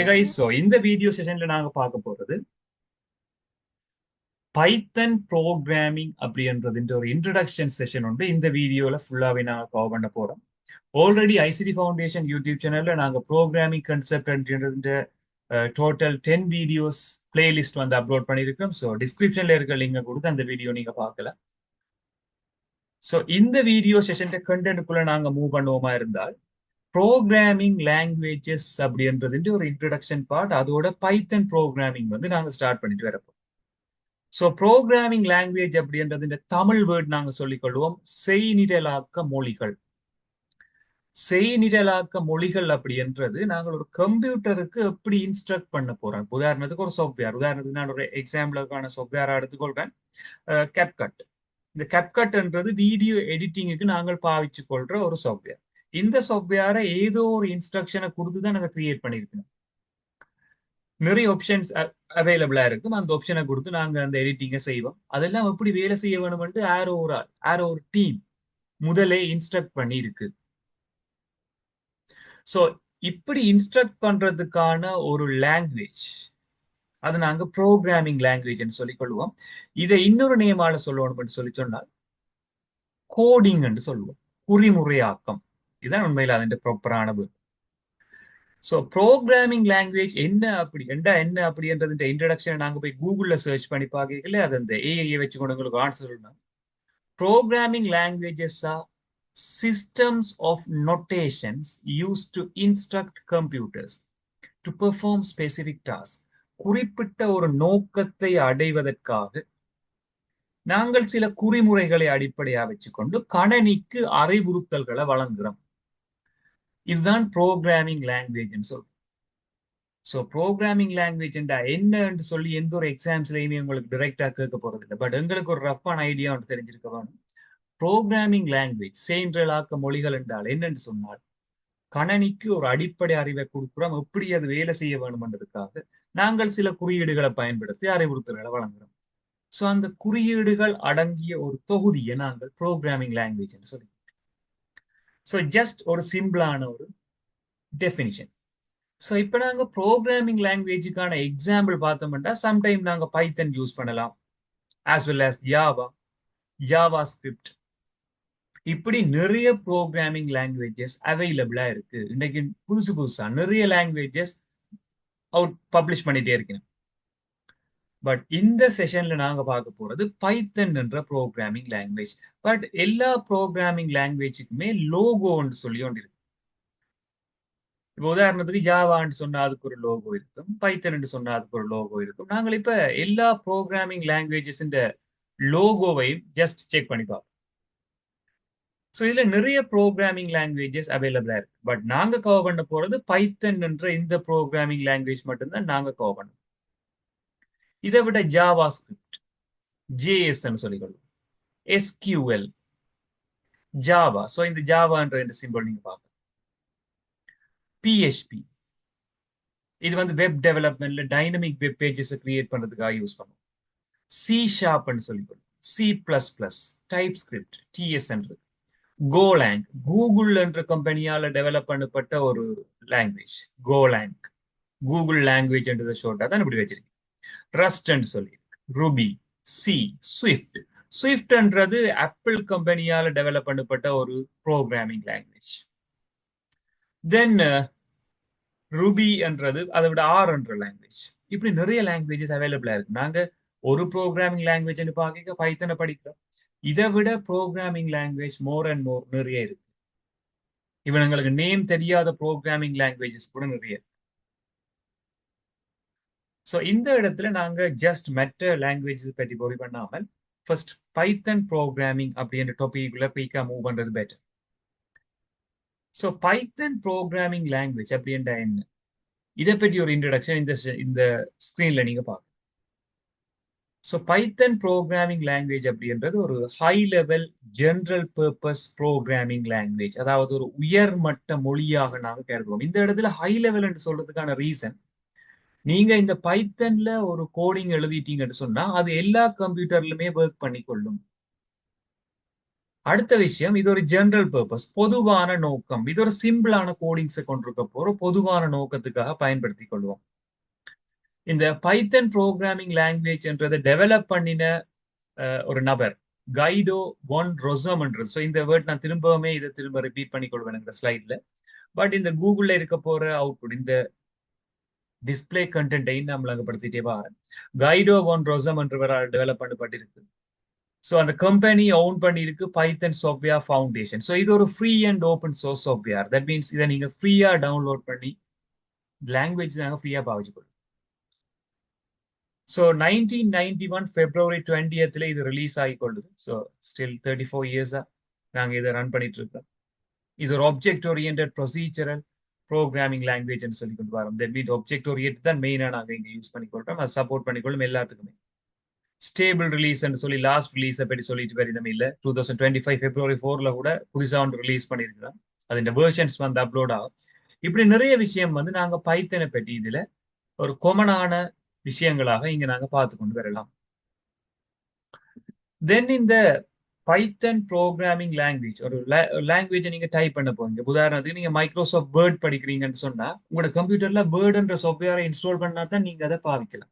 Okay guys, so இந்த video செஷன்ல நாங்க பார்க்க போறது பைத்தன் ப்ரோக்ராமிங் அப்படின்றதுன்ற ஒரு இன்ட்ரடக்ஷன் செஷன் உண்டு. இந்த வீடியோல ஃபுல்லாவே நாங்க கவர் பண்ண போறோம். ஆல்ரெடி ஐசிடி ஃபவுண்டேஷன் யூடியூப் சேனல்ல நாங்க programming concept total 10 videos playlist வந்து அப்லோட் பண்ணியிருக்கோம். ஸோ டிஸ்கிரிப்ஷன்ல இருக்க லிங்கை கொடுத்து அந்த வீடியோ நீங்க பார்க்கலாம். ஸோ இந்த வீடியோ செஷன் கண்டென்ட்டுக்குள்ள நாங்க மூவ் பண்ணுவோமா இருந்தால் ப்ரோக்ராமிங் லாங்குவேஜஸ் அப்படின்றது ஒரு இன்ட்ரடக்ஷன் பார்ட், அதோட பைத்தன் ப்ரோக்ராமிங் வந்து நாங்க ஸ்டார்ட் பண்ணிட்டு வரப்போம். ஸோ ப்ரோக்ராமிங் லாங்குவேஜ் அப்படின்றது இந்த தமிழ் வேர்ட் நாங்க சொல்லிக்கொள்வோம் செய்நிரலாக்க மொழிகள். செய்நிரலாக்க மொழிகள் அப்படின்றது நாங்கள் ஒரு கம்ப்யூட்டருக்கு எப்படி இன்ஸ்ட்ரக்ட் பண்ண போறோம். உதாரணத்துக்கு ஒரு உதாரணத்துக்கு நான் ஒரு எக்ஸாம்பிளுக்கான சாஃப்ட்வேரா எடுத்துக்கொள்றேன், கேப்கட். இந்த கேப்கட்ன்றது வீடியோ எடிட்டிங்குக்கு நாங்கள் பாவிச்சு கொள்ற ஒரு சாஃப்ட்வேர். இந்த சாஃப்ட்வேரை ஏதோ ஒரு இன்ஸ்ட்ரக்ஷனை கொடுத்து தான் நாங்கள் கிரியேட் பண்ணியிருக்கோம். நிறைய ஆப்ஷன்ஸ் அவைலபிளா இருக்கும். அந்த ஆப்ஷனை கொடுத்து நாங்க அந்த எடிட்டிங்கை செய்வோம். அதெல்லாம் எப்படி வேலை செய்ய வேணும்னு ஆரோ ஒரு டீம் முதலே இன்ஸ்ட்ரக்ட் பண்ணி இருக்கு. ஸோ இப்படி இன்ஸ்ட்ரக்ட் பண்றதுக்கான ஒரு லாங்குவேஜ் அது நாங்க ப்ரோக்ராமிங் லாங்குவேஜ் சொல்லிக் கொள்வோம். இதை இன்னொரு நேமால சொல்லணும் சொல்லி சொன்னால் கோடிங் என்று சொல்லுவோம், குறிமுறையாக்கம். இதுதான் உண்மையில் அதன் ப்ராப்பரான வேர்ட். ஸோ ப்ரோக்ராமிங் லாங்குவேஜ் என்ன அப்படின்றது இன்ட்ரடக்ஷன் நாங்க போய் கூகுள்ல சர்ச் பண்ணி பார்க்கல, அது அந்த ஏஐ வச்சு கொண்டு உங்களுக்கு ஆன்சர் சொல்லணும். Programming languages are systems of notations used to instruct computers to perform specific tasks. குறிப்பிட்ட ஒரு நோக்கத்தை அடைவதற்காக நாங்கள் சில குறிமுறைகளை அடிப்படையாக வச்சுக்கொண்டு கணனிக்கு அறிவுறுத்தல்களை வழங்குறோம். இதுதான் ப்ரோக்ராமிங் லாங்குவேஜ் சொல்றோம். ஸோ ப்ரோக்ராமிங் லாங்குவேஜ் என்னன்னு சொல்லி எந்த ஒரு எக்ஸாம்ஸ்லையுமே உங்களுக்கு டைரக்டா கேட்க போறது இல்லை. பட் எங்களுக்கு ஒரு ரஃபான ஐடியா ஒன்று தெரிஞ்சிருக்க வேணும். ப்ரோக்ராமிங் லாங்குவேஜ் செயலாக்க மொழிகள் என்றால் என்னன்னு சொன்னால் கணனிக்கு ஒரு அடிப்படை அறிவை கொடுக்குறோம். எப்படி அது வேலை செய்ய வேணும்ன்றதுக்காக நாங்கள் சில குறியீடுகளை பயன்படுத்தி அறிவுறுத்தல்களை வழங்குறோம். ஸோ அந்த குறியீடுகள் அடங்கிய ஒரு தொகுதியை நாங்கள் ப்ரோக்ராமிங் லாங்குவேஜ் சொல்லி. ஸோ ஜஸ்ட் ஒரு சிம்பிளான ஒரு டெஃபினிஷன். ஸோ இப்போ நாங்கள் ப்ரோக்ராமிங் லாங்குவேஜுக்கான எக்ஸாம்பிள் பார்த்தோம்னா சம்டைம் நாங்கள் பைத்தன் யூஸ் பண்ணலாம், as well as Java script. இப்படி நிறைய ப்ரோக்ராமிங் லாங்குவேஜஸ் அவைலபிளா இருக்கு. இன்னைக்கு புதுசா நிறைய லாங்குவேஜஸ் அவுட் பப்ளிஷ் பண்ணிட்டே இருக்கேன். பட் இந்த செஷன்ல நாங்க பார்க்க போறது பைத்தன் என்ற ப்ரோக்ராமிங் லாங்குவேஜ். பட் எல்லா ப்ரோக்ராமிங் லாங்குவேஜுக்குமே லோகோன்னு சொல்லி ஒன்று இருக்கு. இப்போ உதாரணத்துக்கு ஜாவான்னு சொன்னா அதுக்கு ஒரு லோகோ இருக்கும், பைத்தன் சொன்னா அதுக்கு ஒரு லோகோ இருக்கும். நாங்கள் இப்ப எல்லா ப்ரோக்ராமிங் லாங்குவேஜஸ் லோகோவை ஜஸ்ட் செக் பண்ணி பார்ப்போம். ஸோ இதுல நிறைய ப்ரோக்ராமிங் லாங்குவேஜஸ் அவைலபிளா இருக்கு. பட் நாங்க கவர் பண்ண போறது பைத்தன் என்ற இந்த ப்ரோக்ராமிங் லாங்குவேஜ் மட்டும்தான் நாங்க கவர் பண்ணோம். இதை விட ஜாவா ஸ்கிரிப்ட், ஜேஎஸ் சொல்லிக்கொள்ளும், எஸ்கியூஎல், ஜாவா. ஸோ இந்த ஜாவான்ற இந்த சிம்பிள் நீங்க பார்க்கலாம். பிஹெச்பி இது வந்து வெப் டெவலப்மெண்ட்ல டைனமிக் வெப் பேஜஸ் கிரியேட் பண்றதுக்காக யூஸ் பண்ணுவோம். சி ஷார்ப்னு சொல்லிக்கொள்ளும், C++, TypeScript, TS. Golang Google என்ற கம்பெனியால டெவலப் பண்ணப்பட்ட ஒரு லாங்குவேஜ். கோலாங் கூகுள் லாங்குவேஜ் என்றதை ஷோர்ட்டா தான் இப்படி வச்சிருக்கு. ரஸ்ட் சொல்லி, ரூபி, சி, ஸ்விஃப்ட். ஸ்விஃப்ட்ன்றது ஆப்பிள் கம்பெனியால டெவலப் பண்ணப்பட்ட ஒரு ப்ரோக்ராமிங் லாங்குவேஜ். தென் ரூபி என்றது அதை விட என்ற லாங்குவேஜ். இப்படி நிறைய லாங்குவேஜஸ் அவைலபிளா இருக்கு. நாங்க ஒரு ப்ரோக்ராமிங் லாங்குவேஜ் பார்க்க பைத்தனை படிக்கிறோம். இதை விட programming language more and more நிறைய இருக்கு. இவங்களுக்கு நேம் தெரியாத ப்ரோக்ராமிங் லாங்குவேஜஸ் கூட நிறைய. ஸோ இந்த இடத்துல நாங்க ஜஸ்ட் மற்ற லாங்குவேஜஸ் பற்றி பொறி பண்ணாமல் ஃபர்ஸ்ட் பைத்தன் ப்ரோக்ராமிங் அப்படின்ற டாபிக்குள்ள குயிக்கா மூவ் பண்றது பெட்டர். ஸோ பைத்தன் ப்ரோக்ராமிங் லாங்குவேஜ் அப்படின்ற என்ன, இதை பற்றி ஒரு இன்ட்ரடக்ஷன் இந்த ஸ்கிரீன்ல நீங்க பார்க்கலாம். ஸோ பைத்தன் ப்ரோக்ராமிங் லாங்குவேஜ் அப்படின்றது ஒரு high level general purpose programming language, அதாவது ஒரு உயர்மட்ட மொழியாக நாங்கள் கருதுவோம். இந்த இடத்துல ஹை லெவல் என்று சொல்றதுக்கான ரீசன், நீங்க இந்த பைத்தன்ல ஒரு கோடிங் எழுதிட்டீங்கன்னு சொன்னா அது எல்லா கம்ப்யூட்டர்லுமே ஒர்க் பண்ணிக்கொள்ளும். அடுத்த விஷயம், இது ஒரு ஜெனரல் பர்பஸ், பொதுவான நோக்கம். இது ஒரு சிம்பிளான கோடிங்ஸை கொண்டிருக்க போற பொதுவான நோக்கத்துக்காக பயன்படுத்திக் கொள்வோம். இந்த பைத்தன் ப்ரோக்ராமிங் லாங்குவேஜ் என்றதை டெவலப் பண்ணின ஒரு நபர் கைடோ ஒன் ரொசம்ன்றது. ஸோ இந்த வேர்ட் நான் திரும்பவுமே இதை திரும்ப ரிப்பீட் பண்ணி கொள்வேன் இந்த ஸ்லைட்ல. பட் இந்த கூகுள்ல இருக்க போற அவுட்புட், இந்த டிஸ்பிளே கண்டென்ட்டை நம்ம அங்கப்படுத்திட்டே பாருங்க. கைடோ ஒன் ரொசம் என்றவரால் டெவலப் பண்ணப்பட்டிருக்கு. ஸோ அந்த கம்பெனி ஓன் பண்ணியிருக்கு பைத்தன் சாஃப்ட்வேர் ஃபவுண்டேஷன். ஸோ இது ஒரு free and open source software. That means இதை நீங்க ஃப்ரீயா டவுன்லோட் பண்ணி லாங்குவேஜ் நாங்கள் ஃப்ரீயா பாவிச்சுக்கொள்ளும். ஸோ 1991 February 20th இது ரிலீஸ் ஆகிக்கொள்ளுது. ஸோ ஸ்டில் 34 இயர்ஸா நாங்கள் இதை ரன் பண்ணிட்டு இருக்கோம். இது ஒரு object oriented procedural programming language சொல்லி கொண்டு வரோம். தட் மீன் ஆப்ஜெக்ட் ஓரியன்ட் தான் மெயினா நாங்கள் இங்கே யூஸ் பண்ணிக்கொள்றோம். அதை சப்போர்ட் பண்ணிக்கொள்ளும் எல்லாத்துக்குமே. ஸ்டேபிள் ரிலீஸ் சொல்லி லாஸ்ட் ரிலீஸை பற்றி சொல்லிட்டு வருடம் இல்லை. 2025 February 4ல கூட புதுசா ஒன்று ரிலீஸ் பண்ணியிருக்கிறோம். அது இந்த வெர்ஷன்ஸ் வந்து அப்லோட் ஆகும். இப்படி நிறைய விஷயம் வந்து நாங்க பைத்தனை பற்றி இதுல ஒரு கொமனான விஷயங்களாக இங்க நாங்க பார்த்து கொண்டு வரலாம். தென் இந்த பைத்தன் ப்ரோக்ராமிங் லாங்குவேஜ் ஒரு லாங்குவேஜை நீங்க டைப் பண்ண போறீங்க. உதாரணத்துக்கு நீங்க மைக்ரோசாஃப்ட் வேர்ட் படிக்கிறீங்கன்னு சொன்னா உங்களோட கம்ப்யூட்டர்ல வேர்டுன்ற சாஃப்ட்வேரை இன்ஸ்டால் பண்ணா தான் நீங்க அதை பாவிக்கலாம்.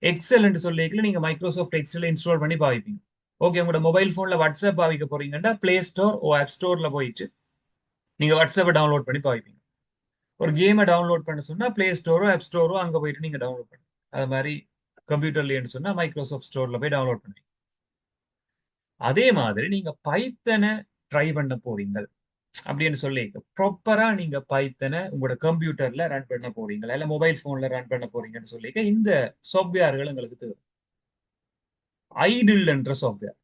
எக்ஸல் என்று சொல்லிக்கல நீங்க மைக்ரோசாஃப்ட் எக்ஸல் இன்ஸ்டால் பண்ணி பாவிப்பீங்க. ஓகே, உங்களோட மொபைல் போன்ல வாட்ஸ்அப் பாவிக்க போறீங்கன்னா பிளே ஸ்டோர் ஓ ஆப் ஸ்டோர்ல போயிட்டு நீங்க வாட்ஸ்அப்பை டவுன்லோட் பண்ணி பாவிப்பீங்க. ஒரு கேமை டவுன்லோட் பண்ண சொன்னா பிளே ஸ்டோரோ ஆப் ஸ்டோரோ அங்க போயிட்டு நீங்க டவுன்லோட் பண்ணுங்க. அது மாதிரி கம்ப்யூட்டர்லன்னு சொன்னா மைக்ரோசாஃப்ட் ஸ்டோர்ல போய் டவுன்லோட் பண்ணுவீங்க. அதே மாதிரி நீங்க பைத்தனை ட்ரை பண்ண போறீங்க அப்படின்னு சொல்லி ப்ராப்பரா நீங்க பைத்தனை உங்களோட கம்ப்யூட்டர்ல ரன் பண்ண போறீங்க இல்ல மொபைல் போன்ல ரன் பண்ண போறீங்கன்னு சொல்லி இந்த சாஃப்ட்வேர்கள் உங்களுக்கு தேவை. ஐடில் என்ற சாஃப்ட்வேர்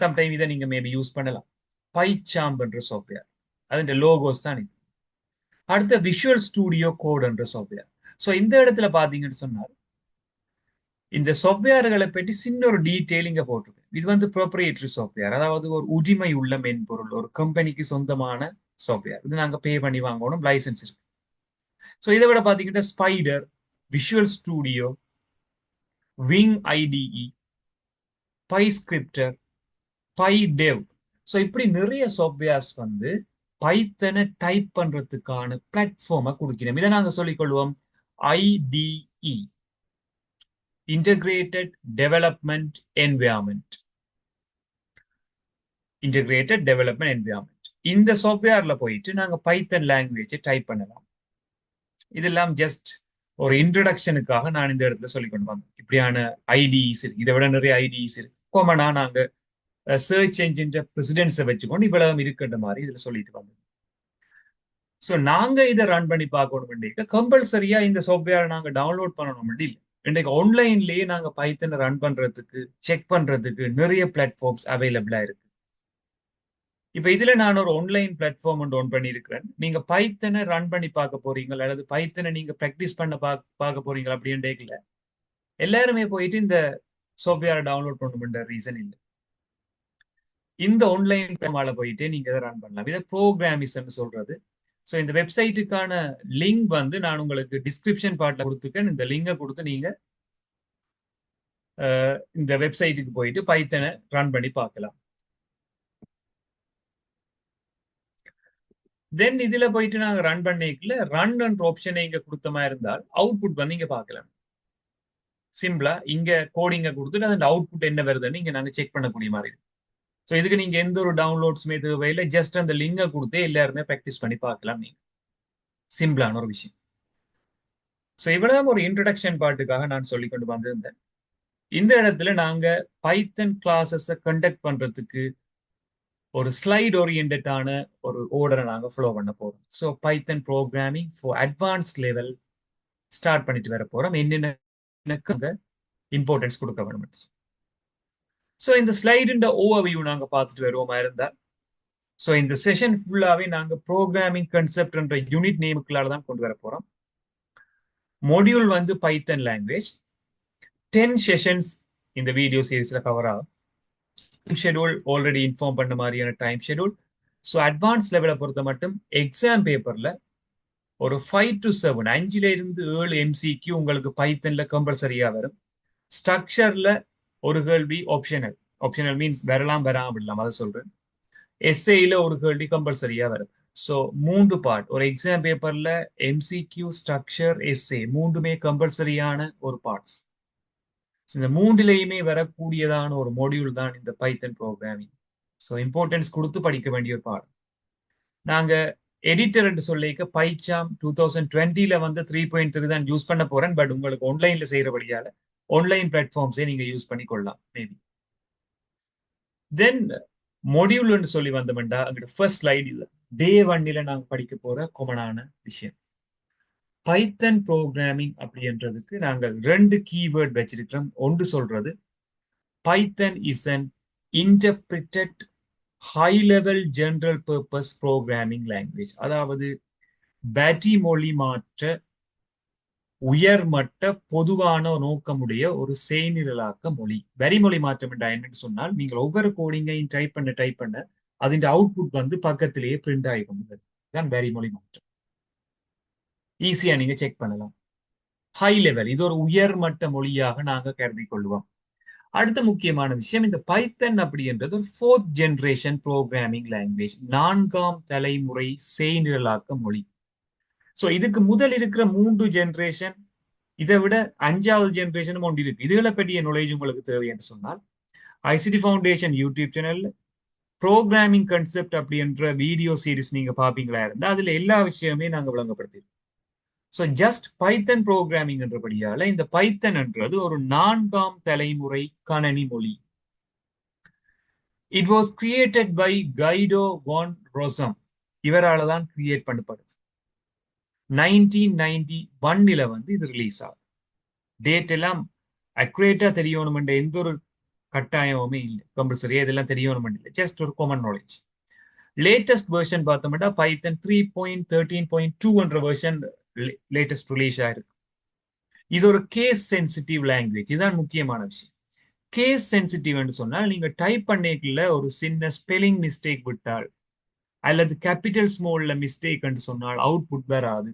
சம்டைம் இதை நீங்க மேபி யூஸ் பண்ணலாம். பைச்சாம்ப் என்ற சாஃப்ட்வேர் அதுன்ற லோகோஸ் தான் இது. அடுத்த விஷுவல் ஸ்டுடியோ கோட் என்ற சாஃப்ட்வேர். ஸோ இந்த இடத்துல பாத்தீங்கன்னு சொன்னால் இந்த சாஃப்ட்வேர்களை பற்றி சின்ன ஒரு டீட்டெயில் இங்க போட்டிருக்கு. இது வந்து ப்ரோப்ரியேட்டரி சாஃப்ட்வேர், அதாவது ஒரு உரிமை உள்ள மென்பொருள், ஒரு கம்பெனிக்கு சொந்தமான சாஃப்ட்வேர். இது நாங்க பே பண்ணி வாங்கணும், லைசன்ஸ் இருக்கு. ஸோ இதை விட பாத்தீங்கன்னா Spyder, Visual Studio, Wing IDE, PyScripter, PyDev. So இப்படி நிறைய சாஃப்ட்வேர்ஸ் வந்து பைத்தனை டைப் பண்றதுக்கான பிளாட்ஃபார்மை கொடுக்கிறோம். இதை நாங்க சொல்லிக் கொள்வோம் ITE, integrated development environment. Integrated development environment. இந்த சாஃப்ட்வேர்ல போயிட்டு நாங்க பைத்தன் லாங்குவேஜ் டைப் பண்ணலாம். இதெல்லாம் ஜஸ்ட் ஒரு இன்ட்ரடக்ஷனுக்காக நான் இந்த இடத்துல சொல்லி கொண்டு வந்தேன். இப்படியான ஐடிஇஸ் இருக்கு, இதை விட நிறைய ஐடிஇஸ் இருக்கு. காமனா நாங்க சர்ச் என்ஜின் பிரசிடென்ஸை வச்சுக்கொண்டு இவ்வளவு இருக்கின்ற மாதிரி இதுல சொல்லிட்டு வந்தோம். ஸோ நாங்க இதை ரன் பண்ணி பார்க்கணும். கம்பல்சரியா இந்த சாஃப்ட்வேர் நாங்க டவுன்லோட் பண்ணணும் இல்லை. இன்றைக்கு ஆன்லைன்லயே நாங்க பைத்தனை ரன் பண்றதுக்கு செக் பண்றதுக்கு நிறைய பிளாட்ஃபார்ம்ஸ் அவைலபிளா இருக்கு. இப்ப இதுல நான் ஒரு ஆன்லைன் பிளாட்ஃபார்ம் ஒன்று ஓன் பண்ணியிருக்கிறேன். நீங்க பைத்தனை ரன் பண்ணி பார்க்க போறீங்க அல்லது பைத்தனை நீங்க பிராக்டிஸ் பண்ண பார்க்க போறீங்க அப்படின்னு டேக்கல எல்லாருமே போயிட்டு இந்த சாஃப்ட்வேரை டவுன்லோட் பண்ணணும்ன்ற ரீசன் இல்லை. இந்த ஆன்லைன் பிளாட்ஃபார்ம்ல போயிட்டு நீங்க இதை ரன் பண்ணலாம். இதை ப்ரோக்ராமிஸ்ன்னு சொல்றது. ஸோ இந்த வெப்சைட்டுக்கான லிங்க் வந்து நான் உங்களுக்கு டிஸ்கிரிப்ஷன் பார்ட்ல கொடுத்துக்கேன். இந்த லிங்கை கொடுத்து நீங்க இந்த வெப்சைட்டுக்கு போயிட்டு பைத்தனை ரன் பண்ணி பார்க்கலாம். தென் இதுல போயிட்டு நாங்க ரன் பண்ணிக்கல ரன் என்ற ஆப்ஷனை இங்க கொடுத்த மாதிரி இருந்தால் அவுட்புட் வந்து இங்க பார்க்கலாம். சிம்பிளா இங்க கோடிங்க கொடுத்துட்டு அந்த அவுட்புட் என்ன வருதுன்னு இங்க நாங்க செக் பண்ணக்கூடிய மாதிரி இருக்கு. ஸோ இதுக்கு நீங்க எந்த ஒரு டவுன்லோட்ஸுமே தேவையில்லை. ஜஸ்ட் அந்த லிங்கை கொடுத்து எல்லாருமே ப்ராக்டிஸ் பண்ணி பார்க்கலாம். நீங்க சிம்பிளான ஒரு விஷயம். ஸோ இவ்வளவு ஒரு இன்ட்ரடக்ஷன் பார்ட்டுக்காக நான் சொல்லி கொண்டு வந்திருந்தேன். இந்த இடத்துல நாங்க பைத்தன் கிளாஸஸை கண்டக்ட் பண்றதுக்கு ஒரு ஸ்லைட் ஓரியன்டான ஒரு ஓர்டரை நாங்க ஃபாலோ பண்ண போறோம். So Python programming for advanced level start பண்ணிட்டு வர போறோம். என்னென்ன இம்பார்ட்டன்ஸ் கொடுக்க வேணும். ஸோ இந்த ஸ்லைடுன்ற ஓவர்வியூ நாங்க பார்த்துட்டு வருவோமா இருந்தா. ஸோ இந்த செஷன் ஃபுல்லாவே நாங்க ப்ரோக்ராமிங் கான்செப்ட் என்ற யூனிட் நேமுக்குள்ளால தான் கொண்டு வர போறோம். மொடியூல் வந்து பைத்தன் லாங்குவேஜ். 10 செஷன்ஸ் இந்த வீடியோ சீரீஸ்ல கவர் ஆகும். ஷெடியூல் ஆல்ரெடி இன்ஃபார்ம் பண்ண மாதிரியான டைம் ஷெடியூல். ஸோ அட்வான்ஸ் லெவலை பொறுத்த மட்டும் எக்ஸாம் பேப்பர்ல ஒரு 5 to 7 5ல இருந்து 7 MCQ உங்களுக்கு பைத்தன்ல கம்பல்சரியா வரும். ஸ்ட்ரக்சர்ல ஒரு கேள்வி ஆப்ஷனல். ஆப்ஷனல் மீன்ஸ் வரலாம் வராம விடலாம், அதை சொல்றேன். எஸ்ஏல ஒரு கேள்வி கம்பல்சரியா வரும். ஸோ 3 பார்ட் ஒரு எக்ஸாம் பேப்பர்ல, எம்சிக்யூ, ஸ்ட்ரக்சர், எஸ்ஏ மூன்றுமே கம்பல்சரியான ஒரு பார்ட்ஸ். இந்த மூன்றிலையுமே வரக்கூடியதான ஒரு மொடியூல் தான் இந்த பைத்தன் ப்ரோக்ராமிங். ஸோ இம்பார்ட்டன்ஸ் கொடுத்து படிக்க வேண்டிய ஒரு பாடம். நாங்க எடிட்டர் என்று சொல்லிக்க பைச்சாம் 2020 வந்து 3.3 தான் யூஸ் பண்ண போறேன். பட் உங்களுக்கு ஆன்லைன்ல செய்யறபடியால ஆன்லைன் பிளாட்ஃபார்ம்ஸே நீங்க யூஸ் பண்ணி கொள்ளலாம் மேபி. தென் மொடியூல் சொல்லி வந்தோம்டா அங்கிட்ட ஃபர்ஸ்ட் ஸ்லைட் இது டே 1ல நாங்க படிக்க போற காமனான விஷயம். பைத்தன் ப்ரோக்ராமிங் அப்படின்றதுக்கு நாங்கள் 2 கீவேர்ட் வச்சிருக்கிறோம். ஒன்று சொல்றது Python is an interpreted high level general purpose programming language. அதாவது பேட்டி மொழி மாற்ற உயர்மட்ட பொதுவான நோக்கமுடைய ஒரு செய்நிரலாக்க மொழி. வரிமொழி மாற்றம் என்னன்னு சொன்னால், நீங்கள் ஒவ்வொரு கோடிங்கையும் டைப் பண்ண அதின் அவுட்புட் வந்து பக்கத்திலேயே பிரிண்ட் ஆகிக்கும். தான் வரிமொழி மாற்றம். ஈஸியா நீங்க செக் பண்ணலாம். ஹை லெவல், இது ஒரு உயர்மட்ட மொழியாக நாங்க கருதி கொள்வோம். அடுத்த முக்கியமான விஷயம், இந்த பைத்தன் அப்படின்றது ஒரு 4th ஜெனரேஷன் ப்ரோக்ராமிங் லாங்குவேஜ், 4ஆம் தலைமுறை செய்நிரலாக்க மொழி. சோ இதுக்கு முதல் இருக்கிற 3 ஜெனரேஷன், இதை விட 5வது ஜெனரேஷனும் ஒன்று இருக்கு. இதுகளை பற்றிய நாலேஜ் உங்களுக்கு தேவை என்று சொன்னால், ஐசிடி ஃபவுண்டேஷன் யூடியூப் சேனல்ல ப்ரோக்ராமிங் கன்செப்ட் அப்படின்ற வீடியோ சீரிஸ் நீங்க பாப்பீங்களா இருந்தா அதுல எல்லா விஷயமே நாங்க விளங்கப்படுத்திருக்கோம். ஸோ ஜஸ்ட் பைத்தன் ப்ரோக்ராமிங் என்றபடியால இந்த பைத்தன் என்றது ஒரு 4ஆம் தலைமுறை கணனி மொழி. இட் வாஸ் கிரியேட்டட் பை கைடோ வான் ரோசம். இவரால தான் கிரியேட் பண்ணப்படுது. 1991 வந்து இது ரிலீஸ் ஆகும். டேட் எல்லாம் அக்யூரேட்டா தெரியணும் எந்த ஒரு கட்டாயமுமே இல்லை. கம்பல்சரியா இதெல்லாம் தெரியணும் இல்லை, ஜஸ்ட் ஒரு காமன் நாலேஜ். லேட்டஸ்ட் வெர்ஷன் பார்த்தோம்னா பைத்தன் 3.13.2 என்ற வெர்ஷன் லேட்டஸ்ட் ரிலீஸ் ஆயிருக்கு. இது ஒரு கேஸ் சென்சிட்டிவ் லாங்குவேஜ். இதுதான் முக்கியமான விஷயம். கேஸ் சென்சிட்டிவ் சொன்னால், நீங்க டைப் பண்ணிக்கல ஒரு சின்ன ஸ்பெல்லிங் மிஸ்டேக் விட்டால் அல்லது கேபிட்டல் ஸ்மால்ல மிஸ்டேக் என்று சொன்னால் அவுட்புட் வராது.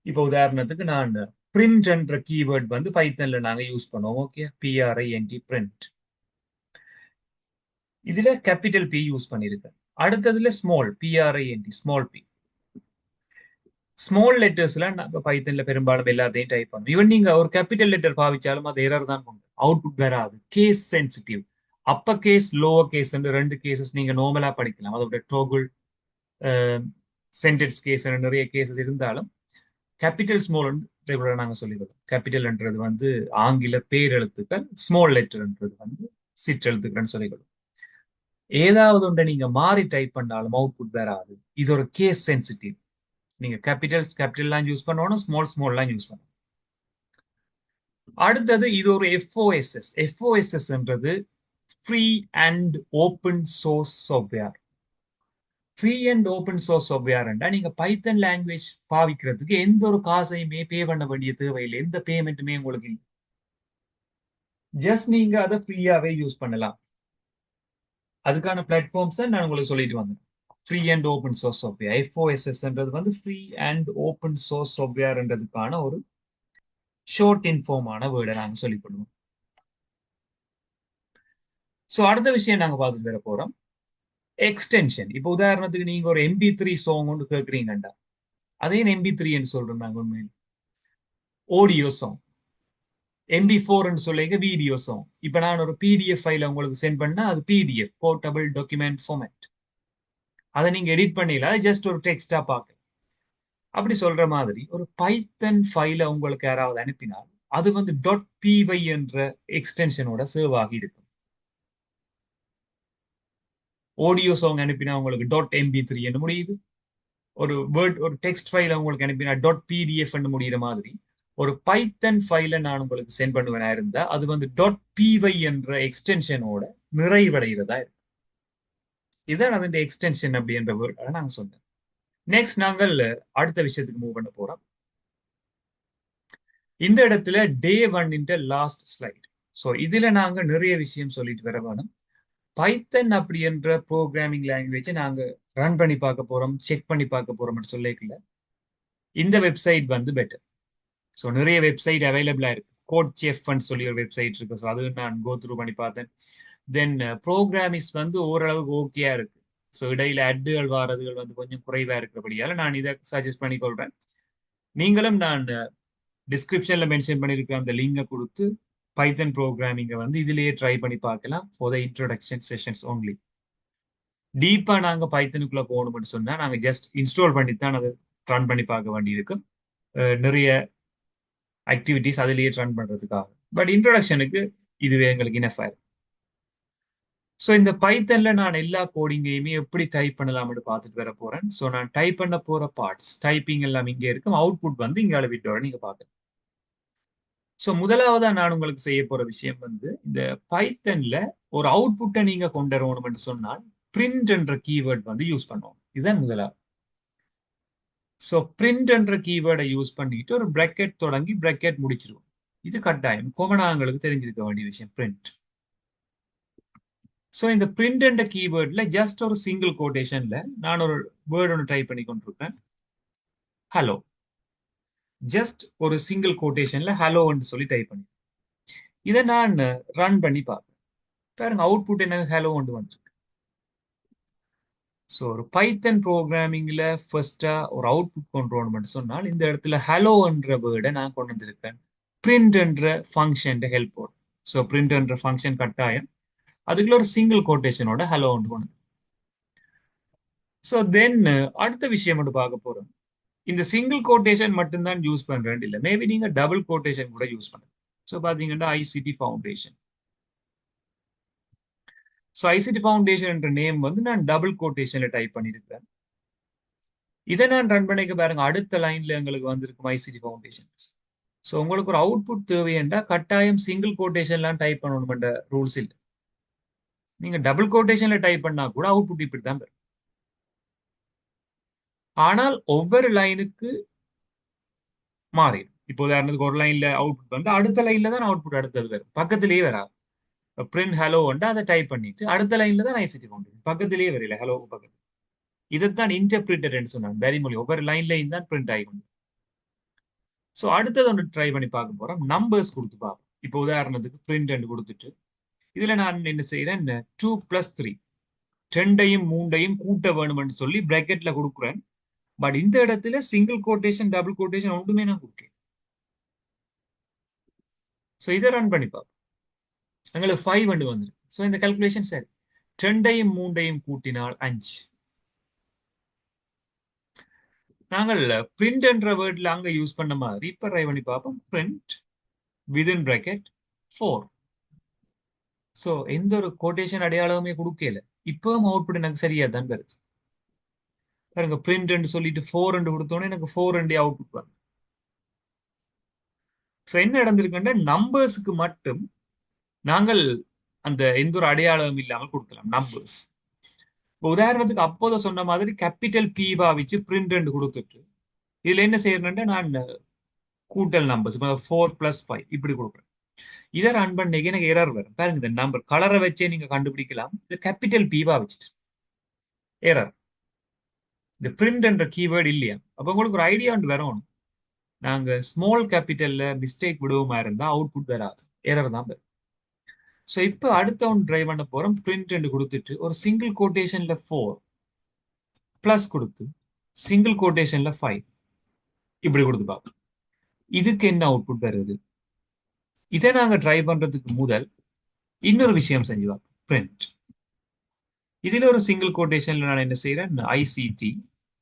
இப்போ உதாரணத்துக்கு நான் பிரிண்ட் என்ற கீவேர்ட் வந்து பைத்தன்ல நாங்க யூஸ் பண்ணுவோம். Okay, PRINT print. இதுல கேபிட்டல் P யூஸ் பண்ணிருக்கேன். அடுத்ததுல small PRINT small P. Small லெட்டர்ஸ்ல நாங்க பைத்தன்ல பெரும்பாலும் எல்லாத்தையும் டைப் பண்ணுவோம். ஈவன் நீங்க ஒரு கேபிட்டல் லெட்டர் பாவிச்சாலும் அது எரர் தான் கொண்டு அவுட்புட் வராது. Case sensitive. Upper case, lower case 2 cases நீங்க நார்மலா படிக்கலாம். அதோட டோகுல், சென்டென்ஸ் கேஸ் நிறைய கேசஸ் இருந்தாலும் கேபிட்டல் ஸ்மால் ரெகுலரா நாங்க சொல்லிடுவோம். கேபிட்டல்ன்றது வந்து ஆங்கில பேரெழுத்துக்கள், ஸ்மால் லெட்டர்ன்றது வந்து சிற்றெழுத்துக்கள்னு சொல்லிடுவோம். ஏதாவது ஒன்றை நீங்க மாறி டைப் பண்ணாலும் அவுட்புட் வராது. இது ஒரு கேஸ் சென்சிட்டிவ். நீங்க கேபிட்டல்லாம் யூஸ் பண்ணணும், ஸ்மால்லாம் யூஸ் பண்ணணும். அடுத்தது இது ஒரு FOSS. FOSSன்றது free and open source software. Free and open source சாஃப்ட்வேர்ண்டா நீங்க பைத்தன் லாங்குவேஜ் பாவிக்கிறதுக்கு எந்த ஒரு காசையுமே பே பண்ண வேண்டிய தேவையில்லை. எந்த பேமெண்ட்டுமே உங்களுக்கு இல்லை. ஜஸ்ட் நீங்க அதை ஃப்ரீயாவே யூஸ் பண்ணலாம். அதுக்கான பிளாட்ஃபார்ம்ஸ் நான் உங்களுக்கு சொல்லிட்டு வந்தேன். Free and open source software. FOSSன்றது வந்து ஃப்ரீ அண்ட் ஓப்பன் சோர்ஸ் சாஃப்ட்வேர்ன்றதுக்கான ஒரு ஷார்ட் இன்ஃபார்மான வேர்டை நாங்க சொல்லிக் கொள்வோம். ஸோ அடுத்த விஷயம் நாங்க பார்த்துட்டு வர போறோம், எக்ஸ்டென்ஷன். இப்போ உதாரணத்துக்கு நீங்க ஒரு MP3 சாங் ஒன்று கேட்குறீங்கண்டா, அதே MP3 சொல்றோம் நாங்க. உண்மையில் ஆடியோ சாங். MP4 சொல்லிக்க வீடியோ சாங். இப்போ நான் ஒரு PDF ஃபைல உங்களுக்கு சென்ட் பண்ணா அது PDF, போர்ட்டபிள் டாக்குமெண்ட் ஃபார்மேட். அதை நீங்க எடிட் பண்ணல, ஜஸ்ட் ஒரு டெக்ஸ்டா பார்க்க. அப்படி சொல்ற மாதிரி ஒரு பைத்தன் ஃபைல உங்களுக்கு யாராவது அனுப்பினால் அது வந்து .py என்ற எக்ஸ்டென்ஷனோட சேவ் ஆகி இருக்கும். ஆடியோ சாங் அனுப்பினா உங்களுக்கு .mp3 என்று முடியுது. ஒரு வேர்ட், ஒரு டெக்ஸ்ட் ஃபைல உங்களுக்கு அனுப்பினா .pdf என்று முடிகிற மாதிரி ஒரு பைத்தன் ஃபைல நான் உங்களுக்கு சென்ட் பண்ணுவேனா இருந்தா அது வந்து .py என்ற எக்ஸ்டென்ஷனோட நிறைவடைகிறதா இருக்கு. இதான் அதன் எக்ஸ்டென்ஷன் அப்படின்ற வேர்ட் நாங்க சொன்னேன். நெக்ஸ்ட் நாங்கள் அடுத்த விஷயத்துக்கு மூவ் பண்ண போறோம். இந்த இடத்துல டே 1 லாஸ்ட் ஸ்லைட். ஸோ இதுல நாங்க நிறைய விஷயம் சொல்லிட்டு வர வேணும். பைத்தன் அப்படி என்ற ப்ரோக்ராமிங் லாங்குவேஜை நாங்க ரன் பண்ணி பார்க்க போறோம், செக் பண்ணி பார்க்க போறோம் சொல்லிக்கல. இந்த வெப்சைட் வந்து பெட்டர். ஸோ நிறைய வெப்சைட் அவைலபிளா இருக்கு. கோட் செஃப்னு சொல்லி ஒரு வெப்சைட் இருக்கு. ஸோ அது நான் கோ த்ரூ பண்ணி பார்த்தேன். தென் ப்ரோக்ராமிஸ் வந்து ஓரளவுக்கு ஓகேயா இருக்கு. ஸோ இடையில அட்டுகள் வாரதுகள் வந்து கொஞ்சம் குறைவா இருக்கிறபடியால நான் இதை சஜஸ்ட் பண்ணி கொள்றேன். நீங்களும் நான் டிஸ்கிரிப்ஷன்ல மென்ஷன் பண்ணிருக்க அந்த லிங்கை கொடுத்து பைத்தன் ப்ரோக்ராமிங்கை வந்து இதுலயே ட்ரை பண்ணி பார்க்கலாம் for the introduction sessions only. டீப்பா நாங்க பைத்தனுக்குள்ள போகணும்னு சொன்னா நாங்க ஜஸ்ட் இன்ஸ்டால் பண்ணி தான் அதை ரன் பண்ணி பார்க்க வேண்டியிருக்கு. நிறைய ஆக்டிவிட்டிஸ் அதிலேயே ரன் பண்றதுக்காக. பட் இன்ட்ரோடக்ஷனுக்கு இதுவே எங்களுக்கு இனஃப் ஆயிரும். ஸோ இந்த பைத்தன்ல நான் எல்லா கோடிங்கையுமே எப்படி டைப் பண்ணலாம்னு பார்த்துட்டு வர போறேன். ஸோ நான் டைப் பண்ண போற பார்ட்ஸ் டைப்பிங் எல்லாம் இங்கே இருக்கும். அவுட்புட் வந்து இங்கே விட்டோட நீங்க பார்க்கலாம். ஸோ முதலாவதா நான் உங்களுக்கு செய்ய போற விஷயம் வந்து இந்த பைத்தன்ல ஒரு அவுட்புட்டை நீங்க கொண்டு வரணும்னு சொன்னால் பிரிண்ட் என்ற கீவேர்ட் வந்து யூஸ் பண்ணுவோம். இதுதான் முதலாவது. ஸோ பிரிண்ட் என்ற கீவேர்டை யூஸ் பண்ணிட்டு ஒரு பிராக்கெட் தொடங்கி பிராக்கெட் முடிச்சிருவோம். இது கட்டாயம் கோமனாங்களுக்கு தெரிஞ்சிருக்க வேண்டிய விஷயம் பிரிண்ட். ஸோ இந்த பிரிண்ட் என்ற கீவேர்ட்ல ஜஸ்ட் ஒரு சிங்கிள் கோட்டேஷன்ல நான் ஒரு வேர்ட் ஒன்று டைப் பண்ணி கொண்டிருக்கேன். ஹலோ. ஜஸ்ட் ஒரு சிங்கிள் கோட்டேஷன்ல ஹலோன்னு சொல்லி டைப் பண்ணி இதை நான் ரன் பண்ணி பார்ப்பேன். பாருங்க அவுட்புட் என்ன ஹலோ ஒன்று வந்துருக்கு. ஸோ ஒரு பைத்தன் ப்ரோக்ராமிங்ல ஃபர்ஸ்டா ஒரு அவுட்புட் கொண்டு வரணும்னு சொன்னால் இந்த இடத்துல ஹலோ என்ற வேர்டை நான் கொண்டு வந்திருக்கேன் பிரிண்ட் என்ற ஃபங்க்ஷன் ஹெல்ப்போடு. ஸோ பிரிண்ட் என்ற ஃபங்க்ஷன் கட்டாயம் அதுக்குள்ள ஒரு சிங்கிள் கோட்டேஷனோட ஹலோ ஒன்று கொண்டு. ஸோ தென் அடுத்த விஷயம் மட்டும் பார்க்க போறோம். இந்த சிங்கிள் கோட்டேஷன் மட்டும்தான் யூஸ் பண்றேன் இல்லை, மேபி நீங்க டபுள் கோட்டேஷன் கூட யூஸ் பண்ணுங்க. ஸோ பாத்தீங்கன்னா ICT foundation. So ICT foundation என்ற நேம் வந்து நான் டபுள் கோட்டேஷன்ல டைப் பண்ணியிருக்கேன். இதை நான் ரன் பண்ணிக்க பாருங்க அடுத்த லைன்ல எங்களுக்கு வந்திருக்கும் ஐசிடி ஃபவுண்டேஷன். ஸோ உங்களுக்கு ஒரு அவுட்புட் தேவையென்றா கட்டாயம் சிங்கிள் கோட்டேஷன்லாம் டைப் பண்ணணும்ன்ற ரூல்ஸ் இல்லை. நீங்க டபுள் கோட்டேஷன்ல டைப் பண்ணா கூட அவுட்புட் இப்படி தான் வரும். ஆனால் ஒவ்வொரு லைனுக்கு மாறிடும். இப்போ உதாரணத்துக்கு ஒரு லைன்ல அவுட்புட் வந்து அடுத்த லைன்ல தான் அவுட்புட் அடுத்தது வரும், பக்கத்திலேயே வராது. பிரிண்ட் ஹலோ வந்து அதை டைப் பண்ணிட்டு அடுத்த லைன்ல தான் ஐசிடி ஃபவுண்டேஷன் பக்கத்திலேயே வரல ஹலோ பக்கத்து. இதைத்தான் இன்டர்பிரிட்டர் சொன்னாங்க. வேரிமொழி ஒவ்வொரு லைன்லையும் தான் பிரிண்ட் ஆகிடும். ஸோ அடுத்தது ஒன்று ட்ரை பண்ணி பார்க்க போறோம். நம்பர்ஸ் கொடுத்து பார்ப்போம். இப்போ உதாரணத்துக்கு பிரிண்ட் கொடுத்துட்டு இதுல நான் என்ன செய்யறேன் 2+3 2ஐயும் 3ஐயும் கூட்ட வேணும்னு சொல்லி பிராக்கெட்ல கொடுக்குறேன். பட் இந்த இடத்துல சிங்கிள் கோட்டேஷன் டபுள் கோட்டேஷன் ஒன்றுமே நான் கொடுக்கேன். ஸோ இதை ரன் பண்ணி பார்ப்போம். எங்களுக்கு 5 வந்துருக்கு. ஸோ இந்த கால்குலேஷன் சரி. 2ஐயும் 3ஐயும் கூட்டினால் 5. நாங்கள் பிரிண்ட் என்ற வேர்ட்ல அங்க யூஸ் பண்ண மாதிரி இப்ப ட்ரை பண்ணி பார்ப்போம். Print within bracket 4. ஸோ எந்த ஒரு கோட்டேஷன் அடையாளமே கொடுக்கல. இப்பவும் அவுட்புட் எனக்கு சரியா தான் வருது. பாருங்க பிரிண்ட் சொல்லிட்டு 4 கொடுத்தோன்னே எனக்கு 4 அவுட்புட் வரும். ஸோ என்ன நடந்திருக்குன்னா நம்பர்ஸுக்கு மட்டும் நாங்கள் அந்த எந்த ஒரு அடையாளமும் இல்லாமல் கொடுக்கலாம் நம்பர்ஸ். உதாரணத்துக்கு அப்போத சொன்ன மாதிரி கேபிட்டல் பி பாவிச்சு பிரிண்ட் கொடுத்துட்டு இதுல என்ன செய்யறேன்னா நான் கூட்டல் நம்பர்ஸ் 4+5 இப்படி கொடுக்குறேன். இதை ரன் பண்ணி எனக்கு எரர் வரும். பாருங்க இந்த நம்பர் கலரை வச்சே நீங்க கண்டுபிடிக்கலாம். இது கேபிட்டல் பி பாவிச்சுட்டு எரர். இந்த பிரிண்ட் என்ற கீவேர்டு இல்லையா? அப்ப உங்களுக்கு ஒரு ஐடியா ஒன்று வரணும். நாங்க ஸ்மால் கேபிட்டல்ல மிஸ்டேக் விடுவோமா இருந்தா அவுட்புட் வராது, எரர் தான் வரும். ஸோ இப்போ அடுத்த ஒன்று ட்ரை பண்ண போறோம். பிரிண்ட் கொடுத்துட்டு ஒரு சிங்கிள் கோட்டேஷன்ல 4 பிளஸ் கொடுத்து சிங்கிள் கோட்டேஷன்ல 5 இப்படி கொடுத்து பார்ப்போம். இதுக்கு என்ன அவுட்புட் வருது? இதை நாங்க ட்ரை பண்றதுக்கு முதல் இன்னொரு விஷயம் செஞ்சு பார்ப்போம். பிரிண்ட் இதுல ஒரு சிங்கிள் கோட்டேஷன்ல நான் என்ன செய்யறேன் ஐசிடி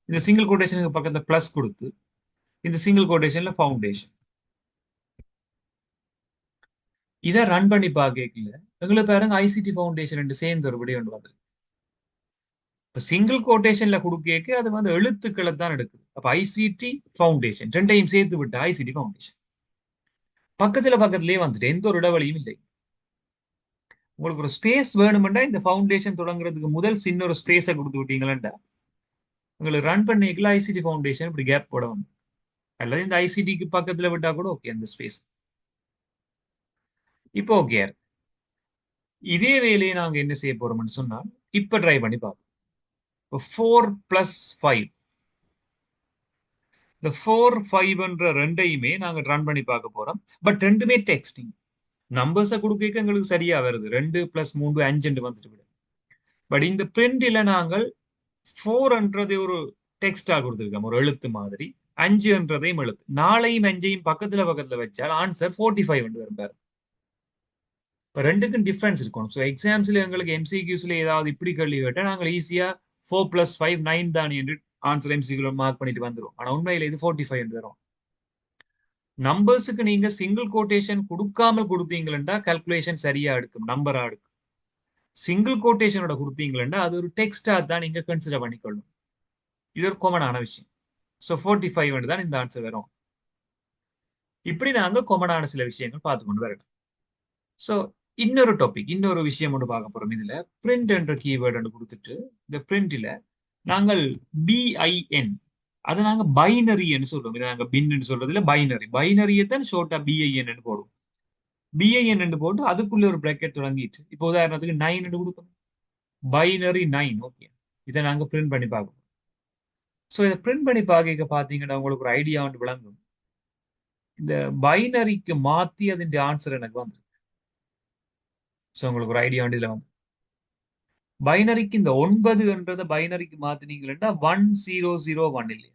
இந்த சிங்கிள் கோட்டேஷனுக்கு பக்கத்துல பிளஸ் கொடுத்து இந்த சிங்கிள் கோட்டேஷன்ல ஃபவுண்டேஷன் இதை ரன் பண்ணி பார்க்கல எங்களுக்கு பாருங்க ஐசிடி ஃபவுண்டேஷன் சேர்ந்து ஒருபடி ஒன்று வந்து இப்ப சிங்கிள் கோட்டேஷன்ல கொடுக்க அது வந்து எழுத்துக்களை தான் எடுக்குது. அப்ப ஐசிடி ஃபவுண்டேஷன் ரெண்டையும் சேர்த்து விட்டு ஐசிடி ஃபவுண்டேஷன் பக்கத்திலேயே வந்துட்டு எந்த ஒரு இடைவெளியும் இல்லை. உங்களுக்கு ஒரு ஸ்பேஸ் வேணுமெண்டா இந்த ஃபவுண்டேஷன் தொடங்குறதுக்கு முதல் சின்ன ஒரு ஸ்பேஸை கொடுத்து விட்டீங்களா உங்களுக்கு ரன் பண்ணிக்கலாம். ஐசிடி ஃபவுண்டேஷன் இப்படி கேப் போட வந்து அல்லது இந்த ஐசிடிக்கு பக்கத்துல விட்டா கூட ஓகே அந்த ஸ்பேஸ். இப்போ ஓகே இதே வேலையை நாங்க என்ன செய்ய போறோம்னு சொன்னா இப்ப ட்ரை பண்ணி பார்ப்போம். 4+5 இந்த 4 5 ரெண்டையுமே நாங்க ரன் பண்ணி பார்க்க போறோம். பட் ரெண்டுமே டெக்ஸ்டிங். நம்பர்ஸை கொடுக்க எங்களுக்கு சரியா வருது. 2 + 3 5 வந்துட்டு விடும். பட் இந்த பிரிண்டில நாங்கள் 4என்றதை ஒரு டெக்ஸ்டா கொடுத்துருக்கோம், ஒரு எழுத்து மாதிரி. 5என்றதையும் எழுத்து. 4ஐயும் 5ஐயும் பக்கத்துல பக்கத்துல வச்சால் ஆன்சர் 45 வரும் பாரு. இப்ப ரெண்டுக்கும் டிஃபரன்ஸ் இருக்கும். ஸோ எக்ஸாம்ஸ்ல எங்களுக்கு எம்சிக்யூஸ்ல ஏதாவது இப்படி கேள்வி கேட்டா நாங்கள் ஈஸியா 4 + 5 9 தான் என்று ஆன்சர் எம்சிக்யூல மார்க் பண்ணிட்டு வந்துடும். ஆனா உண்மையில இது 45 வரும். நம்பர்ஸுக்கு நீங்க சிங்கிள் கோட்டேஷன் கொடுக்காமல் கொடுத்தீங்களா கல்குலேஷன் சரியா எடுக்கும், நம்பரா எடுக்கும். சிங்கிள் கோட்டேஷனோட கொடுத்தீங்களா அது ஒரு டெக்ஸ்டா தான் நீங்க கன்சிடர் பண்ணிக்கொள்ளும். இது ஒரு காமனான விஷயம். ஸோ 45 தான் இந்த ஆன்சர் வரும். இப்படி நாங்க காமனான சில விஷயங்கள் பார்த்து கொண்டு வரணும். ஸோ இன்னொரு டாபிக், இன்னொரு விஷயம் ஒன்று பார்க்க போறோம். இதுல பிரிண்ட் என்ற கீவேர்டு கொடுத்துட்டு இந்த பிரிண்ட்ல நாங்கள் பிஐஎன், அதை நாங்க பைனரின்னு சொல்றோம். இதை நாங்க பின்னு சொல்றதுல பைனரி, பைனரியை தான் ஷோர்ட்டா பிஐஎன் போடுவோம். பிஐஎன் போட்டு அதுக்குள்ள ஒரு பிராக்கெட் தொடங்கிட்டு, இப்போ உதாரணத்துக்கு 9 கொடுக்கணும், பைனரி 9. ஓகே, இதை நாங்க பிரிண்ட் பண்ணி பார்க்கணும். ஸோ இதை பிரிண்ட் பண்ணி பார்க்க பார்த்தீங்கன்னா உங்களுக்கு ஒரு ஐடியா வந்து விளங்கும். இந்த பைனரிக்கு மாத்தி அதன் ஆன்சர் எனக்கு வந்து, ஸோ உங்களுக்கு ஒரு ஐடியா வந்து இதுல வந்து பைனரிக்கு இந்த 9 பைனரிக்கு மாத்தினீங்கன்னா 1001 இல்லையா.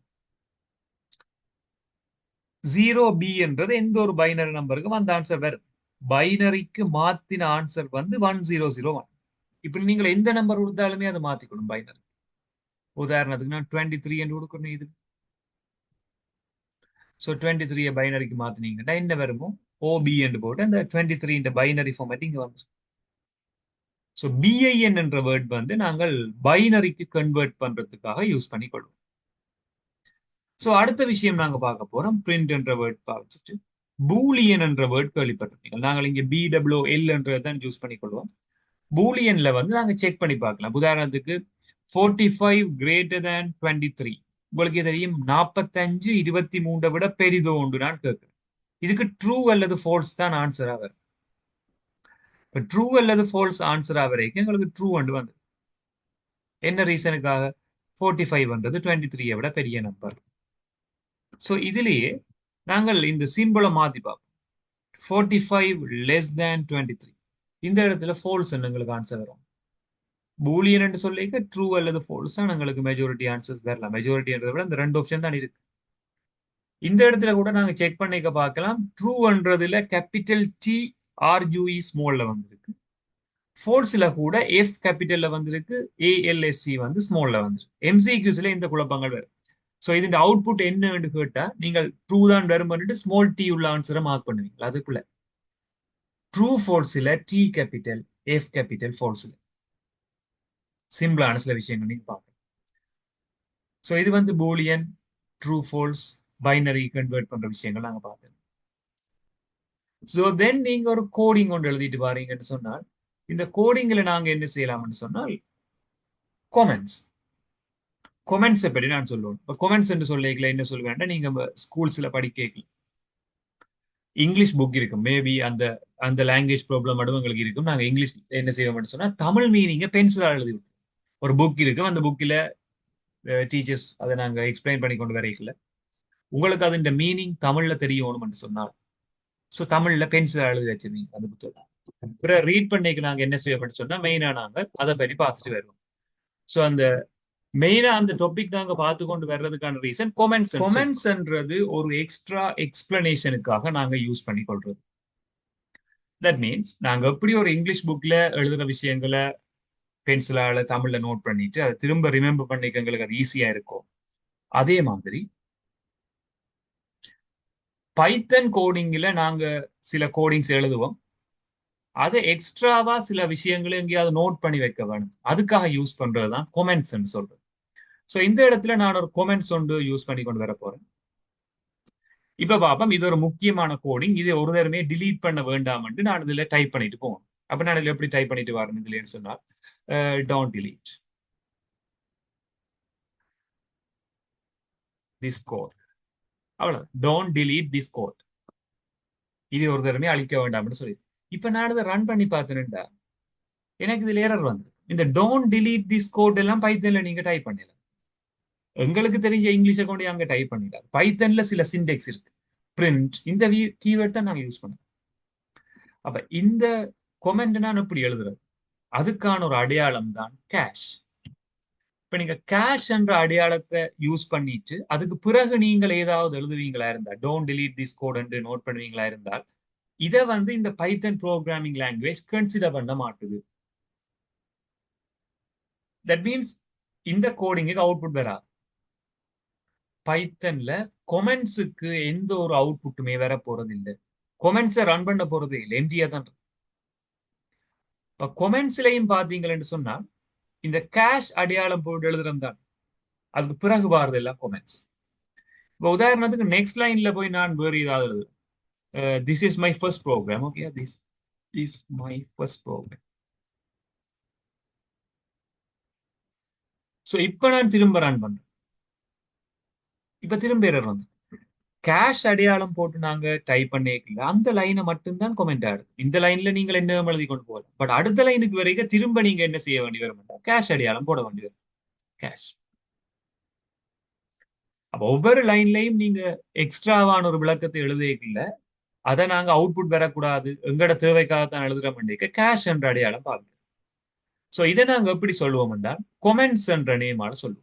0B என்றது எந்த ஒரு பைனரி நம்பருக்கும் அந்த ஆன்சர் வரும். பைனரிக்கு மாத்தின ஆன்சர் வந்து 1001. இப்படி நீங்கள் எந்த நம்பர் கொடுத்தாலுமே அதை மாத்திக்கணும் பைனரி. உதாரணத்துக்கு நான் 23 என்று கொடுக்கணும் இது. ஸோ 23 பைனரிக்கு மாத்தினீங்கன்னா என்ன வருமோ OB என்று போட்டு அந்த 23 இந்த பைனரி ஃபார்மேட் இங்க வந்துடும். ஸோ பிஐஎன் என்ற வேர்ட் வந்து நாங்கள் பைனரிக்கு கன்வெர்ட் பண்றதுக்காக யூஸ் பண்ணிக்கொள்வோம். ஸோ அடுத்த விஷயம் நாங்க பார்க்க போறோம், பிரிண்ட் என்ற வேர்ட் பார்த்துட்டு பூலியன் என்ற வேர்ட் கேள்விப்பட்டிருப்பீங்க. நாங்கள் இங்க BWL என்றதான் யூஸ் பண்ணிக்கொள்வோம். பூலியன்ல வந்து நாங்க செக் பண்ணி பார்க்கலாம். உதாரணத்துக்கு 45 கிரேட்டர் தேன் 23. உங்களுக்கு தெரியும் 45 23 விட பெரிதோ ஒன்று நான் கேட்கிறேன். இதுக்கு ட்ரூ அல்லது ஃபால்ஸ் தான் ஆன்சரா வரும். இப்போ ட்ரூ அல்லது ஃபால்ஸ் ஆன்சரா வரைக்கும் எங்களுக்கு ட்ரூ வந்து வந்து என்ன ரீசனுக்காக, 45 23 விட பெரிய நம்பர். ஸோ இதுலயே நாங்கள் இந்த சிம்பிளை மாத்தி பார்ப்போம். 45 less than 23. இந்த இடத்துல ஃபால்ஸ் எங்களுக்கு ஆன்சர் வரும். பூலியன் என்று சொல்லிக்க ட்ரூ அல்லது ஃபால்ஸ் தான் எங்களுக்கு மெஜாரிட்டி ஆன்சர்ஸ் வரலாம். மெஜாரிட்டின்றதை விட இந்த ரெண்டு ஆப்ஷன் தான் இருக்கு. இந்த இடத்துல கூட நாங்க செக் பண்ணிக்க பார்க்கலாம். ட்ரூன்றதுல கேபிட்டல் T RUE ஸ்மால்ல வந்திருக்கு. ஃபால்ஸ்ல கூட F கேபிட்டல்ல வந்திருக்கு, ALSC வந்து ஸ்மால்ல வந்திருக்கு. MCQஸ்ல இந்த குழப்பங்கள் வரும். ஸோ இதுல அவுட்புட் என்னன்னு கேட்டா நீங்கள் ட்ரூ தான் வரும் பண்ணிட்டு ஸ்மால் T உள்ள ஆன்சரை மார்க் பண்ணுவீங்க. அதுக்குள்ள ட்ரூ ஃபால்ஸ்ல T கேபிட்டல் F கேபிட்டல் ஃபால்ஸ்ல சிம்பிளான சில விஷயங்கள் நீங்க பார்க்கலாம். ஸோ இது வந்து Boolean, true false, binary convert பண்ற விஷயங்கள் நாங்க பார்த்தோம். ஸோ தென் நீங்க ஒரு கோடிங் ஒன்று எழுதிட்டு பாருங்கன்னு சொன்னால் இந்த கோடிங்ல நாங்க என்ன செய்யலாம்னு சொன்னால் கொமெண்ட்ஸ். கொமெண்ட்ஸை பற்றி நான் சொல்லுவேன். இப்போ கொமெண்ட்ஸ் என்று சொல்லிக்கல என்ன சொல்லுவேன், நீங்க ஸ்கூல்ஸ்ல படிக்க இங்கிலீஷ் புக் இருக்கும். மேபி அந்த அந்த லாங்குவேஜ் ப்ராப்ளம் மட்டும் உங்களுக்கு இருக்கும். நாங்க இங்கிலீஷ் என்ன செய்வோம்னு சொன்னா தமிழ் மீனிங்க பென்சிலா எழுதி ஒரு புக் இருக்கும். அந்த புக்கில் டீச்சர்ஸ் அதை நாங்க எக்ஸ்பிளைன் பண்ணி கொண்டு வரைக்கல. உங்களுக்கு அது இந்த மீனிங் தமிழ்ல தெரியணும்னு சொன்னால் ஸோ தமிழ்ல பென்சிலா எழுதி வச்சிருந்தீங்க அந்த புத்தகம். அப்புறம் ரீட் பண்ணிக்கு நாங்க என்ன செய்வோம்னு சொன்னா மெயினா நாங்க அதை பற்றி பார்த்துட்டு வருவோம். ஸோ அந்த மெயினா அந்த டாபிக் நாங்க பார்த்து கொண்டு வர்றதுக்கான ரீசன் கொமெண்ட்ஸ். கொமெண்ட்ஸ்ன்றது ஒரு எக்ஸ்ட்ரா எக்ஸ்பிளனேஷனுக்காக நாங்க யூஸ் பண்ணி கொள்றது. தட் மீன்ஸ் நாங்க எப்படி ஒரு இங்கிலீஷ் புக்ல எழுதுற விஷயங்களை பென்சிலால தமிழ்ல நோட் பண்ணிட்டு அதை திரும்ப ரிமெம்பர் பண்ணிக்க எங்களுக்கு அது ஈஸியா இருக்கும். அதே மாதிரி பைத்தன் கோடிங்ல நாங்க சில கோடிங்ஸ் எழுதுவோம். அதை எக்ஸ்ட்ராவா சில விஷயங்களை எங்கேயாவது நோட் பண்ணி வைக்க வேணும். அதுக்காக யூஸ் பண்றதுதான் கொமெண்ட்ஸ் சொல்றது. ஸோ இந்த இடத்துல நான் ஒரு கொமெண்ட்ஸ் ஒன்று யூஸ் பண்ணி கொண்டு வர போறேன். இப்ப பாப்போம், இது ஒரு முக்கியமான கோடிங். இதை ஒரு தடவை டிலீட் பண்ண வேண்டாம் நான் இதுல டைப் பண்ணிட்டு போவோம். அப்ப நான் இதுல எப்படி டைப் பண்ணிட்டு வரேன் இதுல சொன்னா டோன்ட் டிலீட் திஸ் கோட். அவ்வளவு, டோன்ட் டிலீட் திஸ் கோட். இது ஒரு தடவை அழிக்க வேண்டாம்னு சொல்லி இப்ப நான் இதை ரன் பண்ணி பார்த்தேன்டா எனக்கு இதுல எரர் வந்து இந்த டோன்ட் டிலீட் திஸ் கோட் எல்லாம் பைத்தன்ல நீங்க டைப் பண்ணல. எங்களுக்கு தெரிஞ்ச இங்கிலீஷை கொண்டு அங்க டைப் பண்ணிட்டார். பைத்தன்ல சில சிண்டெக்ஸ் இருக்கு. பிரிண்ட் இந்த கீவேர்ட் தான் நாங்க யூஸ் பண்ணோம். அப்ப இந்த கொமெண்ட் நான் எப்படி எழுதுறது? அதுக்கான ஒரு அடையாளம் தான் கேஷ். இப்ப நீங்க கேஷ் என்ற அடையாளத்தை யூஸ் பண்ணிட்டு அதுக்கு பிறகு நீங்கள் ஏதாவது எழுதுவீங்களா இருந்தால், டோன்ட் delete this code என்று நோட் பண்ணுவீங்களா இருந்தால், இதை வந்து இந்த பைத்தன் ப்ரோக்ராமிங் லாங்குவேஜ் கன்சிடர் பண்ண மாட்டுது. தட் மீன்ஸ் இந்த கோடிங்க்கு அவுட்புட் வராது. பைத்தன்ல கொமெண்ட்ஸுக்கு எந்த ஒரு அவுட்புட்டுமே வர போறது இல்லை. கொமெண்ட்ஸை ரன் பண்ண போறது இல்லை, எம்டியா தான். இப்ப கொமெண்ட்ஸ்லையும் பாத்தீங்கன்னு சொன்னா இந்த கேஷ் அடையாளம் போட்டு எழுதுறது தான். அதுக்கு பிறகு வாரது எல்லாம் கொமெண்ட்ஸ். இப்போ உதாரணத்துக்கு நெக்ஸ்ட் லைன்ல போய் நான் வேறு ஏதாவது எழுது, this is my first program. Okay, this is my first program. So இப்போ நான் திரும்ப ரன் பண்றேன். இப்ப திரும்ப எரர் வந்து கேஷ் அடையாளம் போட்டு நாங்க டைப் பண்ணிக்கல, அந்த லைனை மட்டும்தான் கொமெண்ட் ஆகுது. இந்த லைன்ல நீங்கள் என்ன எழுதி கொண்டு போகலாம். பட் அடுத்த லைனுக்கு வரைக்கும் திரும்ப நீங்க என்ன செய்ய வேண்டி வர மாட்டா, கேஷ் அடையாளம் போட வேண்டி வரும். கேஷ். அப்ப ஒவ்வொரு லைன்லயும் நீங்க எக்ஸ்ட்ராவான ஒரு விளக்கத்தை எழுதிக்கல, அதை நாங்க அவுட்புட் வரக்கூடாது, எங்கட தேவைக்காகத்தான் எழுதுறோம். கேஷ் என்ற அடையாளம் பார்க்கணும். ஸோ இதை நாங்க எப்படி சொல்லுவோம் என்றால் கொமெண்ட்ஸ் என்ற நேமால சொல்லுவோம்.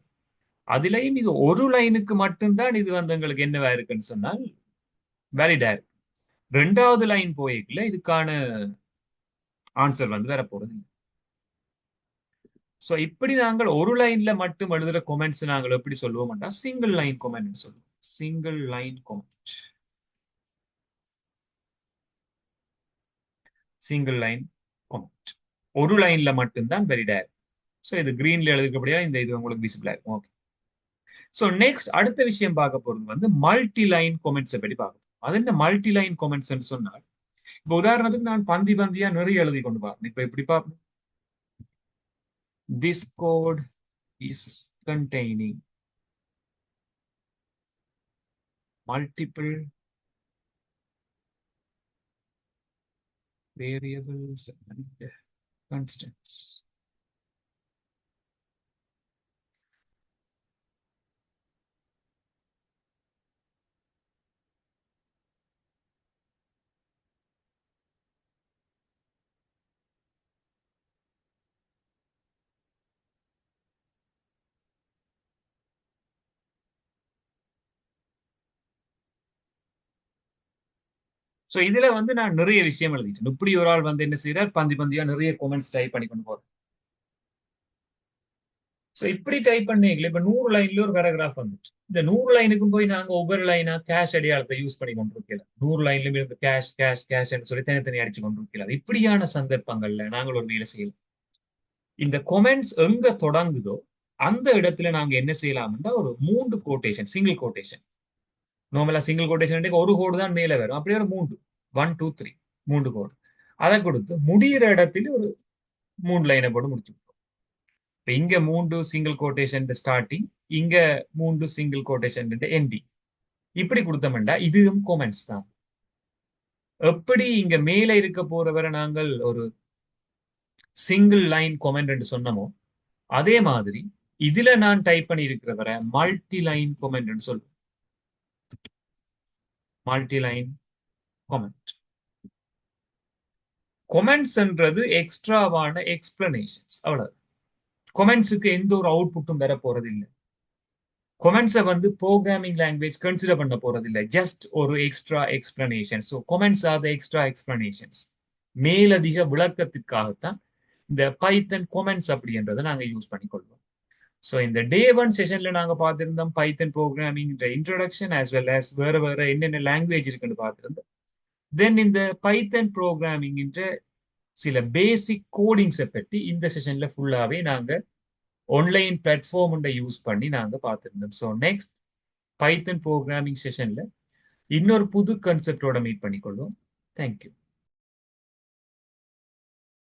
அதுலயும் இது ஒரு லைனுக்கு மட்டும்தான் இது வந்து எங்களுக்கு என்னவா இருக்குன்னு சொன்னால் வேலிடா இருக்கு. ரெண்டாவது லைன் போய்க்குள்ள இதுக்கான ஆன்சர் வந்து வர போறது இல்லை. ஸோ இப்படி நாங்கள் ஒரு லைன்ல மட்டும் எழுதுற கொமெண்ட்ஸ் நாங்கள் எப்படி சொல்லுவோம்னா சிங்கிள் லைன் கொமெண்ட் சொல்லுவோம். Single line comment. Single line comment ஒரு லைன்ல மட்டும்தான் வெலிடா இருக்கு. ஸோ இது கிரீன்ல எழுதுக்கப்படியா இந்த இது உங்களுக்கு விசிபிளா இருக்கும். ஓகே. ஸோ நெக்ஸ்ட் அடுத்த விஷயம் பார்க்க போறது வந்து மல்டி லைன் கொமெண்ட்ஸை பற்றி பார்க்கணும். அது என்ன மல்டி லைன் கொமெண்ட்ஸ் சொன்னால், இப்ப உதாரணத்துக்கு நான் பந்தி பந்தியா நிறைய எழுதி கொண்டு பாருங்க. இப்ப எப்படி பார்ப்போம், this code is containing multiple variables and constants. So இதுல வந்து நான் நிறைய விஷயம் எழுதிட்டேன். இப்படி ஒரு ஆள் வந்து என்ன செய்யறார், பந்தி பந்தியா நிறைய கொமெண்ட்ஸ் டைப் பண்ணி கொண்டு போறார். சோ இப்படி டைப் பண்ணீங்களே, இப்ப 100 லைன்ல ஒரு பேராகிராஃப் வந்துச்சு. இந்த 100 லைனுக்கும் போய் நாங்க ஒவ்வொரு லைனா கேஷ் அடையாளத்தை யூஸ் பண்ணி கொண்டிருக்கல. 100 லைன்லயும் இருந்து கேஷ் கேஷ் கேஷ் சொல்லி தனித்தனி அடிச்சு கொண்டிருக்கல. இப்படியான சந்தர்ப்பங்கள்ல நாங்கள் ஒரு வேலை செய்யலாம். இந்த கொமெண்ட்ஸ் எங்க தொடங்குதோ அந்த இடத்துல நாங்க என்ன செய்யலாம்னா ஒரு 3 கோட்டேஷன், சிங்கிள் கோட்டேஷன். நார்மலா சிங்கிள் கோட்டேஷன் ஒரு கோடு தான் மேல வரும். அப்படியே ஒரு 3 1 2 3 3 கோடு அதை கொடுத்து முடிகிற இடத்துல ஒரு 3 லைனை போட்டு முடிச்சு. இப்ப இங்க 3 சிங்கிள் கோட்டேஷன் ஸ்டார்டிங், இங்க 3 சிங்கிள் கோட்டேஷன் எண்டிங். இப்படி கொடுத்தோம்டா இதுவும் கொமெண்ட்ஸ் தான். எப்படி இங்க மேல இருக்க போறவரை நாங்கள் ஒரு சிங்கிள் லைன் கொமெண்ட் என்று சொன்னமோ, அதே மாதிரி இதுல நான் டைப் பண்ணி இருக்கிறவரை மல்டி லைன் கொமெண்ட் சொல்லுவோம். Multi line comment. கொமெண்ட்ஸ்ன்றது எக்ஸ்ட்ராவான எக்ஸ்பிளனேஷன்ஸ், அவ்வளவு. கொமெண்ட்ஸுக்கு எந்த ஒரு அவுட்புட்டும் வர போறது இல்லை. கொமெண்ட்ஸை வந்து ப்ரோக்ராமிங் லாங்குவேஜ் கன்சிடர் பண்ண போறது இல்லை. ஜஸ்ட் ஒரு extra explanation. So comments R த எக்ஸ்ட்ரா எக்ஸ்பிளனேஷன்ஸ். மேலதிக விளக்கத்திற்காகத்தான் இந்த பைத்தன் கொமெண்ட்ஸ் அப்படின்றத நாங்க யூஸ் பண்ணிக்கொள்வோம். ஸோ இந்த டே 1 செஷன்ல நாங்க பார்த்திருந்தோம் பைத்தன் programming introduction as well as வேற வேற என்னென்ன லாங்குவேஜ் இருக்குன்னு பார்த்திருந்தோம். தென் இந்த பைத்தன் ப்ரோக்ராமிங் சில பேசிக் கோடிங்ஸை பற்றி இந்த செஷன்ல ஃபுல்லாவே நாங்க ஆன்லைன் பிளாட்ஃபார்ம் யூஸ் பண்ணி நாங்க பார்த்திருந்தோம். ஸோ நெக்ஸ்ட் பைத்தன் ப்ரோக்ராமிங் செஷன்ல இன்னொரு புது கான்செப்டோட மீட் பண்ணிக்கொள்வோம். தேங்க்யூ.